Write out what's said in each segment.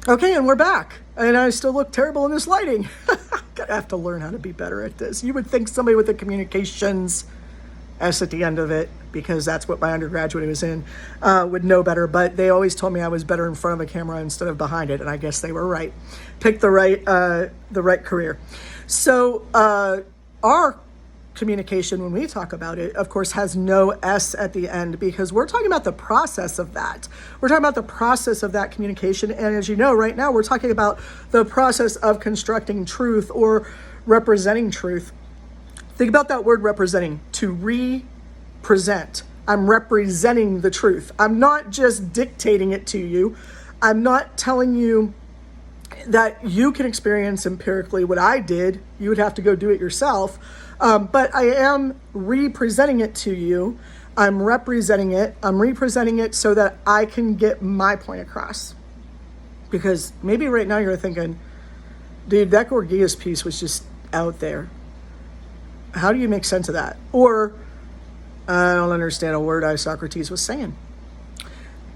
Okay, and we're back. And I still look terrible in this lighting. Gonna have to learn how to be better at this. You would think somebody with a communications S at the end of it, because that's what my undergraduate was in, would know better. But they always told me I was better in front of a camera instead of behind it, and I guess they were right. Picked the right career. So our communication, when we talk about it, of course, has no S at the end, because we're talking about the process of that. We're talking about the process of that communication. And as you know, right now, we're talking about the process of constructing truth or representing truth. Think about that word representing, to represent. I'm representing the truth. I'm not just dictating it to you. I'm not telling you that you can experience empirically what I did. You would have to go do it yourself. But I am representing it to you. I'm representing it. I'm representing it so that I can get my point across. Because maybe right now you're thinking, dude, that Gorgias piece was just out there. How do you make sense of that? Or, I don't understand a word Isocrates was saying.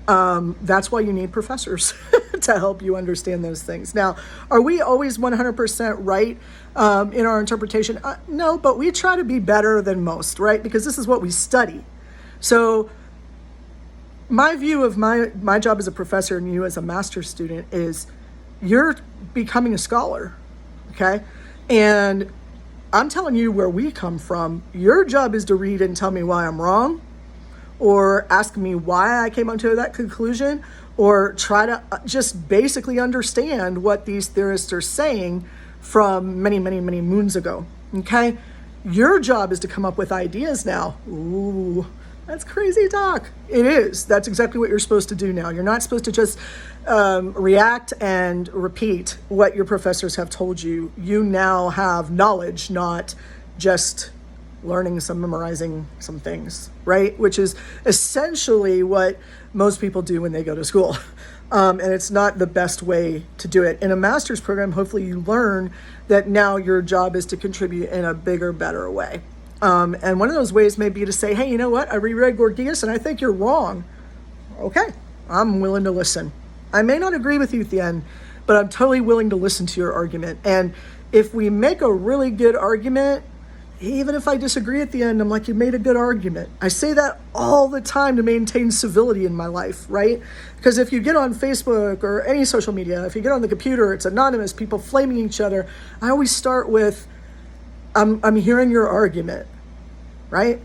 That's why you need professors to help you understand those things. Now, are we always 100% right in our interpretation? No, but we try to be better than most, right? Because this is what we study. So my view of my job as a professor and you as a master's student is you're becoming a scholar, okay? And I'm telling you where we come from. Your job is to read and tell me why I'm wrong, or ask me why I came onto that conclusion, or try to just basically understand what these theorists are saying from many, many, many moons ago, okay? Your job is to come up with ideas now. Ooh, that's crazy talk. It is. That's exactly what you're supposed to do now. You're not supposed to just react and repeat what your professors have told you. You now have knowledge, not just learning some, memorizing some things, right? Which is essentially what most people do when they go to school. And it's not the best way to do it. In a master's program, hopefully you learn that now your job is to contribute in a bigger, better way. And one of those ways may be to say, hey, you know what? I reread Gorgias and I think you're wrong. Okay, I'm willing to listen. I may not agree with you at the end, but I'm totally willing to listen to your argument. And if we make a really good argument, even if I disagree at the end, I'm like, you made a good argument. I say that all the time to maintain civility in my life, right? Because if you get on Facebook or any social media, if you get on the computer, it's anonymous, people flaming each other. I always start with, I'm hearing your argument, right?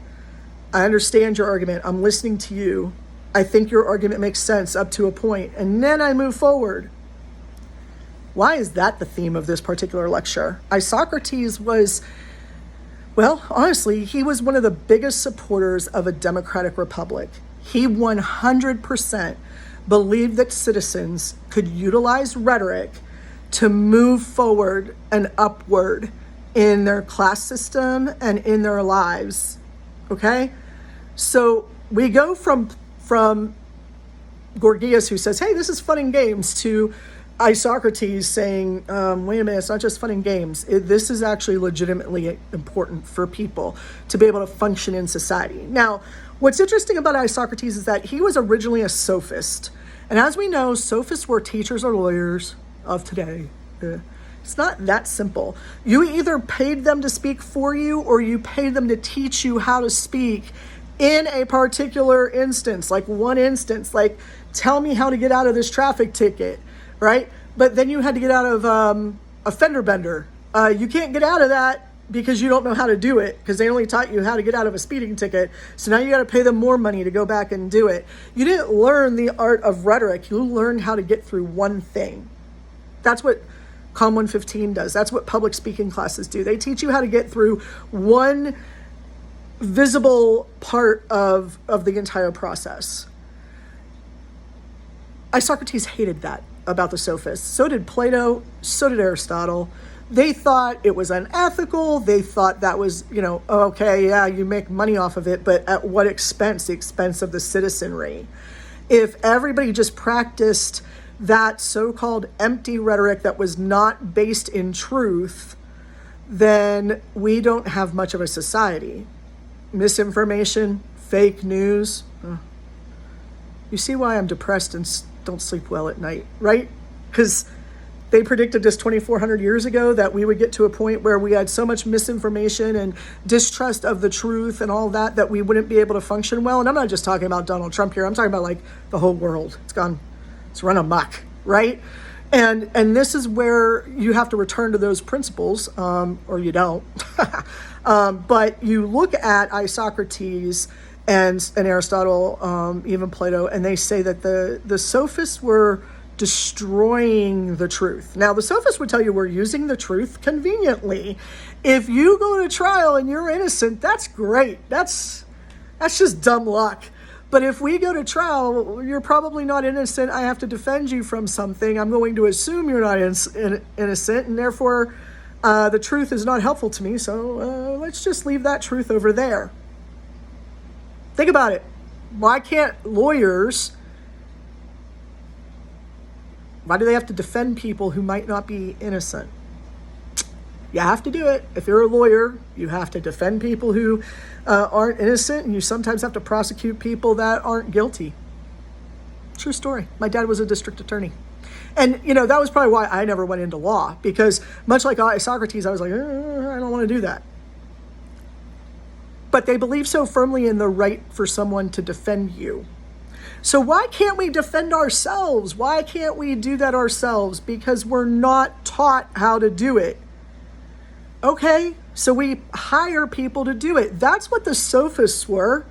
I understand your argument. I'm listening to you. I think your argument makes sense up to a point, and then I move forward. Why is that the theme of this particular lecture? Isocrates was, well, honestly, he was one of the biggest supporters of a democratic republic. He 100% believed that citizens could utilize rhetoric to move forward and upward in their class system and in their lives, okay? So we go from Gorgias, who says, hey, this is fun and games, to Isocrates saying, wait a minute, it's not just fun and games. This is actually legitimately important for people to be able to function in society. Now, what's interesting about Isocrates is that he was originally a sophist. And as we know, sophists were teachers or lawyers of today. It's not that simple. You either paid them to speak for you or you paid them to teach you how to speak in a particular instance, like one instance, like tell me how to get out of this traffic ticket, right? But then you had to get out of a fender bender. You can't get out of that because you don't know how to do it, because they only taught you how to get out of a speeding ticket. So now you got to pay them more money to go back and do it. You didn't learn the art of rhetoric. You learned how to get through one thing. That's what Com 115 does. That's what public speaking classes do. They teach you how to get through one visible part of the entire process. Isocrates hated that about the sophists. So did Plato, so did Aristotle. They thought it was unethical. They thought that was, okay, yeah, you make money off of it, but at what expense? The expense of the citizenry. If everybody just practiced that so-called empty rhetoric that was not based in truth, then we don't have much of a society. Misinformation, fake news. You see why I'm depressed and don't sleep well at night, right? because they predicted this 2,400 years ago, that we would get to a point where we had so much misinformation and distrust of the truth and all that, that we wouldn't be able to function well. And I'm not just talking about Donald Trump here. I'm talking about like the whole world. It's run amok, right? And this is where you have to return to those principles, or you don't. But you look at Isocrates and Aristotle, even Plato, and they say that the sophists were destroying the truth. Now, the sophists would tell you we're using the truth conveniently. If you go to trial and you're innocent, that's great. That's just dumb luck. But if we go to trial, you're probably not innocent. I have to defend you from something. I'm going to assume you're not innocent, and therefore the truth is not helpful to me. So let's just leave that truth over there. Think about it. Why can't lawyers... Why do they have to defend people who might not be innocent? You have to do it. If you're a lawyer, you have to defend people who aren't innocent, and you sometimes have to prosecute people that aren't guilty. True story. My dad was a district attorney. And, that was probably why I never went into law, because much like Isocrates, I was like, I don't want to do that. But they believe so firmly in the right for someone to defend you. So why can't we defend ourselves? Why can't we do that ourselves? Because we're not taught how to do it. Okay, so we hire people to do it. That's what the sophists were.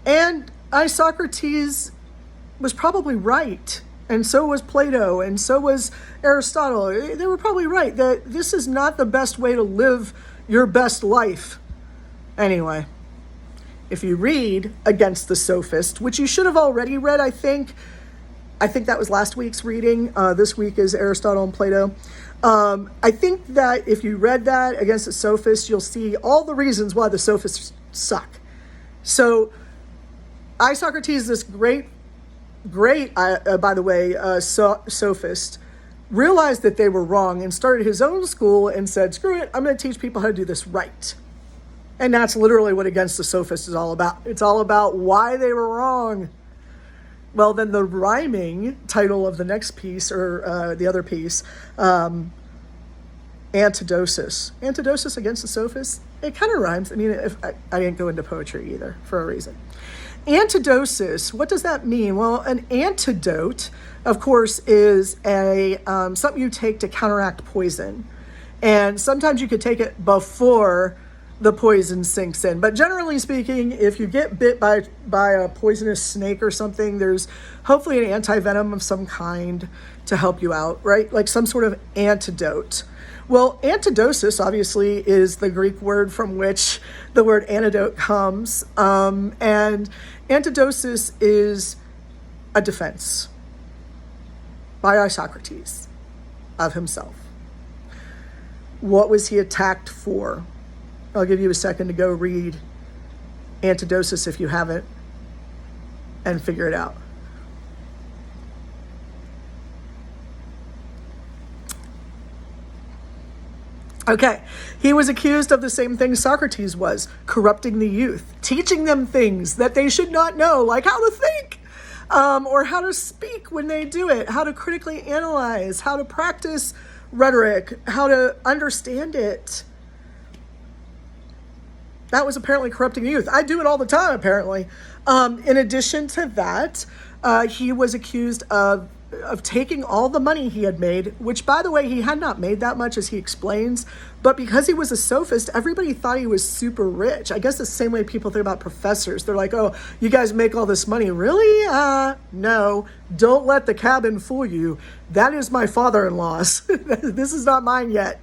And Isocrates was probably right. And so was Plato, and so was Aristotle. They were probably right that this is not the best way to live your best life. Anyway, if you read Against the Sophist, which you should have already read, I think that was last week's reading. This week is Aristotle and Plato. I think that if you read that, Against the Sophist, you'll see all the reasons why the sophists suck. So Isocrates, this great, by the way, sophist, realized that they were wrong and started his own school and said, screw it, I'm going to teach people how to do this right. And that's literally what Against the Sophist is all about. It's all about why they were wrong. Well, then the rhyming title of the next piece, or the other piece, Antidosis. Antidosis Against the Sophist, it kind of rhymes. I mean, I didn't go into poetry either, for a reason. Antidosis, what does that mean? Well, an antidote, of course, is something you take to counteract poison. And sometimes you could take it before the poison sinks in. But generally speaking, if you get bit by a poisonous snake or something, there's hopefully an anti-venom of some kind to help you out, right? Like some sort of antidote. Well, antidosis obviously is the Greek word from which the word antidote comes. And antidosis is a defense by Isocrates of himself. What was he attacked for? I'll give you a second to go read Antidosis if you haven't and figure it out. Okay, he was accused of the same thing Socrates was, corrupting the youth, teaching them things that they should not know, like how to think, or how to speak when they do it, how to critically analyze, how to practice rhetoric, how to understand it. That was apparently corrupting the youth. I do it all the time, apparently. In addition to that, he was accused of taking all the money he had made, which, by the way, he had not made that much, as he explains. But because he was a sophist, everybody thought he was super rich. I guess the same way people think about professors. They're like, oh, you guys make all this money. Really? No. Don't let the cabin fool you. That is my father-in-law's. This is not mine yet.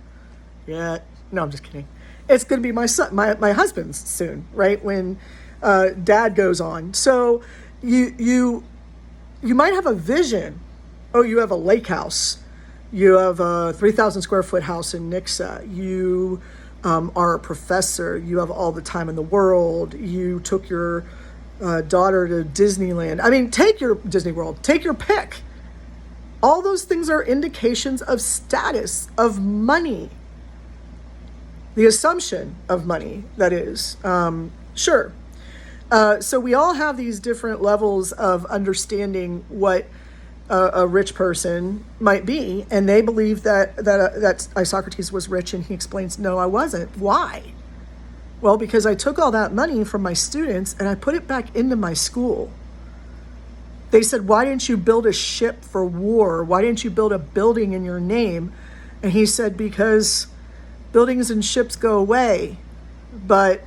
No, I'm just kidding. It's going to be my son, my husband's soon, right? When dad goes on. So you might have a vision. Oh, you have a lake house. You have a 3,000 square foot house in Nixa. You are a professor. You have all the time in the world. You took your daughter to Disneyland. I mean, take your Disney World. Take your pick. All those things are indications of status, of money. The assumption of money, that is. Sure. So we all have these different levels of understanding what a rich person might be. And they believed that Isocrates was rich, and he explains, no, I wasn't. Why? Well, because I took all that money from my students and I put it back into my school. They said, why didn't you build a ship for war? Why didn't you build a building in your name? And he said, because buildings and ships go away, but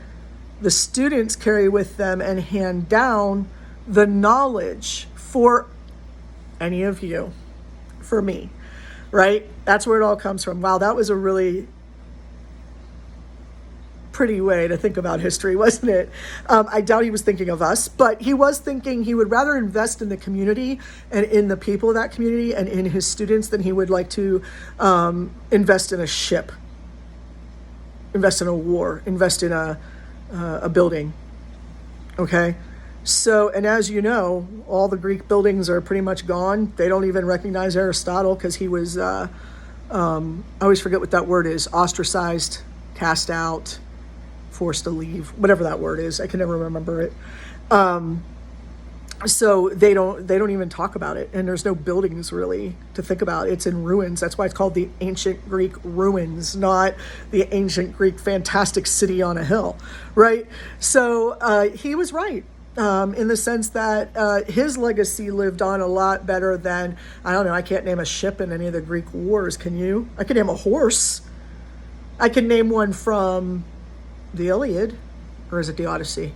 the students carry with them and hand down the knowledge for any of you, for me, right? That's where it all comes from. Wow, that was a really pretty way to think about history, wasn't it? I doubt he was thinking of us, but he was thinking he would rather invest in the community and in the people of that community and in his students than he would like to invest in a ship, invest in a war, invest in a building. Okay? So, and as you know, all the Greek buildings are pretty much gone. They don't even recognize Aristotle because he was, I always forget what that word is, ostracized, cast out, forced to leave, whatever that word is. I can never remember it. So they don't even talk about it, and there's no buildings really to think about. It's in ruins. That's why it's called the ancient Greek ruins, not the ancient Greek fantastic city on a hill, right? So he was right in the sense that his legacy lived on a lot better than, I don't know, I can't name a ship in any of the Greek wars. Can you? I can name a horse. I can name one from the Iliad, or is it the Odyssey?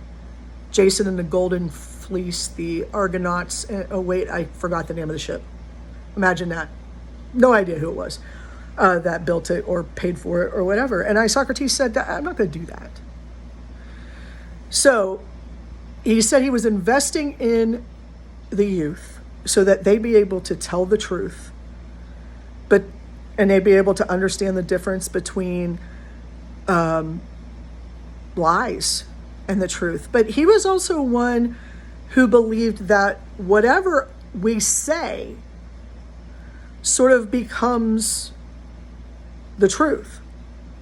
Jason and the Golden Fleece, the Argonauts. Oh wait, I forgot the name of the ship. Imagine that. No idea who it was that built it or paid for it or whatever. And Isocrates said, I'm not going to do that. So he said he was investing in the youth so that they'd be able to tell the truth, and they'd be able to understand the difference between lies and the truth. But he was also one who believed that whatever we say sort of becomes the truth.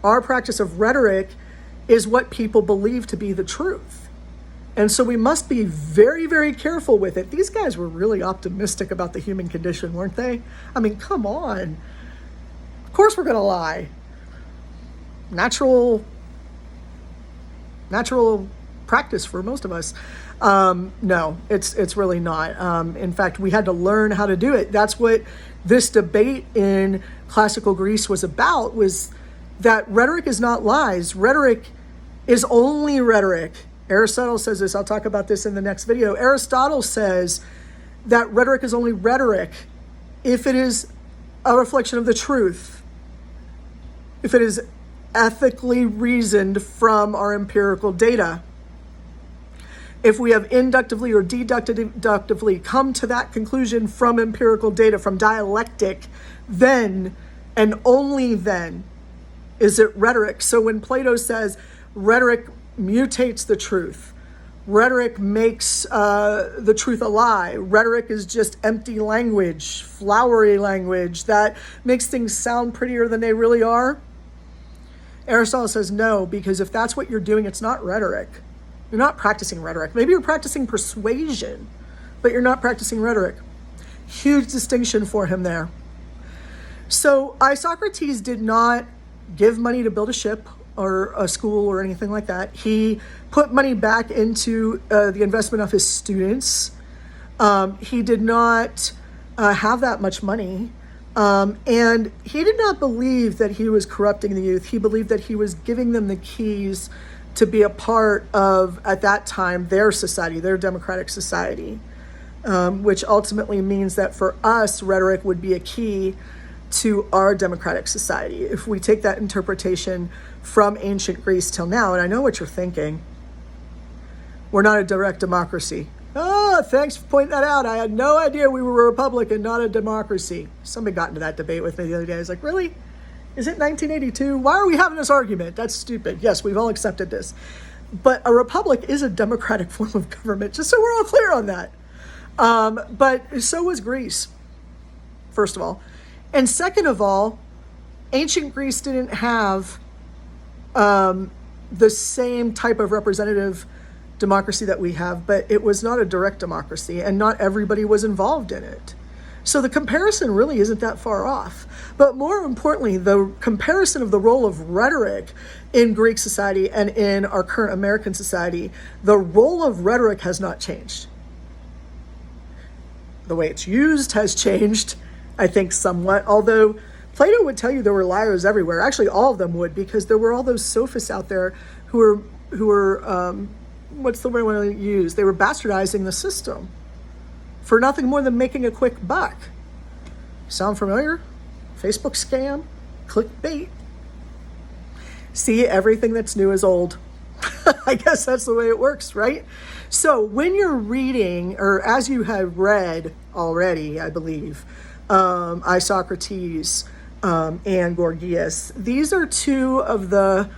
Our practice of rhetoric is what people believe to be the truth. And so we must be very, very careful with it. These guys were really optimistic about the human condition, weren't they? I mean, come on. Of course we're going to lie. Natural practice for most of us. No, it's really not. In fact, we had to learn how to do it. That's what this debate in classical Greece was about, was that rhetoric is not lies. Rhetoric is only rhetoric. Aristotle says this. I'll talk about this in the next video. Aristotle says that rhetoric is only rhetoric if it is a reflection of the truth, if it is ethically reasoned from our empirical data. If we have inductively or deductively come to that conclusion from empirical data, from dialectic, then and only then is it rhetoric. So when Plato says rhetoric mutates the truth, rhetoric makes the truth a lie, rhetoric is just empty language, flowery language that makes things sound prettier than they really are, Aristotle says no, because if that's what you're doing, it's not rhetoric. You're not practicing rhetoric. Maybe you're practicing persuasion, but you're not practicing rhetoric. Huge distinction for him there. So Isocrates did not give money to build a ship or a school or anything like that. He put money back into the investment of his students. He did not have that much money. And he did not believe that he was corrupting the youth. He believed that he was giving them the keys to be a part of, at that time, their society, their democratic society, which ultimately means that for us, rhetoric would be a key to our democratic society. If we take that interpretation from ancient Greece till now, and I know what you're thinking, we're not a direct democracy. Oh, thanks for pointing that out. I had no idea we were a republic and not a democracy. Somebody got into that debate with me the other day. I was like, really? Is it 1982? Why are we having this argument? That's stupid. Yes, we've all accepted this. But a republic is a democratic form of government, just so we're all clear on that. But so was Greece, first of all. And second of all, ancient Greece didn't have the same type of representative democracy that we have, but it was not a direct democracy, and not everybody was involved in it. So the comparison really isn't that far off. But more importantly, the comparison of the role of rhetoric in Greek society and in our current American society, the role of rhetoric has not changed. The way it's used has changed, I think, somewhat, although Plato would tell you there were liars everywhere. Actually, all of them would, because there were all those sophists out there who were what's the word I want to use? They were bastardizing the system for nothing more than making a quick buck. Sound familiar? Facebook scam, clickbait. See, everything that's new is old. I guess that's the way it works, right? So when you're reading, or as you have read already, I believe, Isocrates and Gorgias, these are two of the,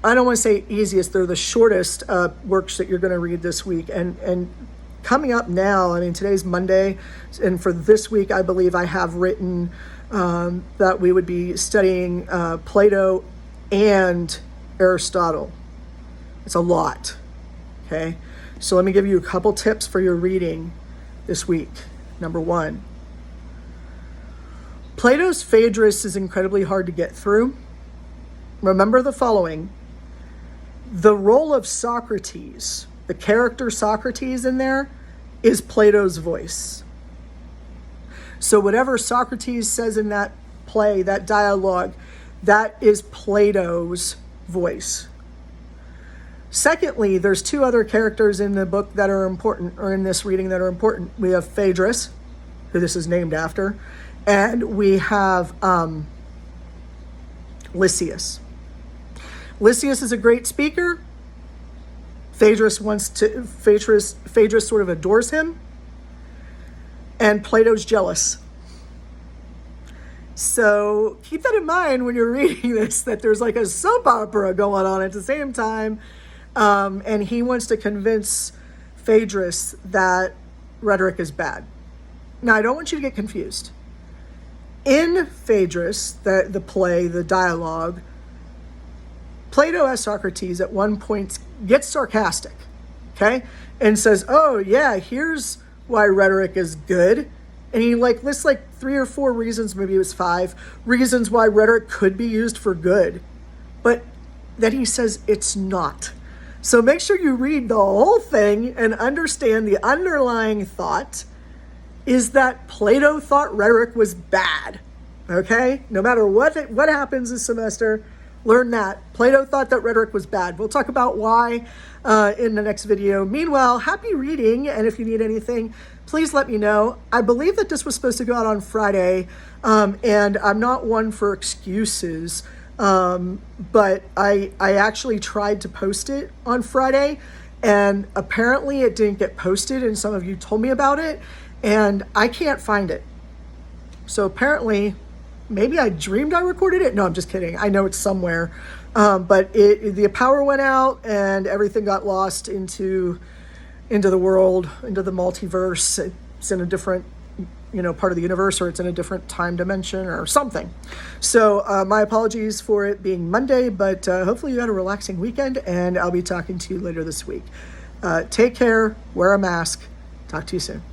I don't want to say easiest, they're the shortest works that you're going to read this week. And coming up now, I mean, today's Monday, and for this week, I believe I have written that we would be studying Plato and Aristotle. It's a lot, okay? So let me give you a couple tips for your reading this week. Number one, Plato's Phaedrus is incredibly hard to get through. Remember the following. The role of Socrates, the character Socrates in there, is Plato's voice. So whatever Socrates says in that play, that dialogue, that is Plato's voice. Secondly, there's two other characters in the book that are important, or in this reading that are important. We have Phaedrus, who this is named after, and we have Lysias. Lysias is a great speaker. Phaedrus sort of adores him, and Plato's jealous. So keep that in mind when you're reading this, that there's like a soap opera going on at the same time. And he wants to convince Phaedrus that rhetoric is bad. Now, I don't want you to get confused. In Phaedrus, the play, the dialogue, Plato as Socrates at one point gets sarcastic, okay? And says, oh yeah, here's why rhetoric is good. And he lists 3 or 4 reasons, maybe it was 5, reasons why rhetoric could be used for good. But then he says it's not. So make sure you read the whole thing and understand the underlying thought is that Plato thought rhetoric was bad, okay? No matter what happens this semester, learn that. Plato thought that rhetoric was bad. We'll talk about why in the next video. Meanwhile, happy reading, and if you need anything, please let me know. I believe that this was supposed to go out on Friday, and I'm not one for excuses, but I actually tried to post it on Friday, and apparently it didn't get posted, and some of you told me about it, and I can't find it. So apparently, maybe I dreamed I recorded it. No, I'm just kidding. I know it's somewhere. But the power went out and everything got lost into the world, into the multiverse. It's in a different, part of the universe, or it's in a different time dimension or something. So my apologies for it being Monday, but hopefully you had a relaxing weekend, and I'll be talking to you later this week. Take care, wear a mask. Talk to you soon.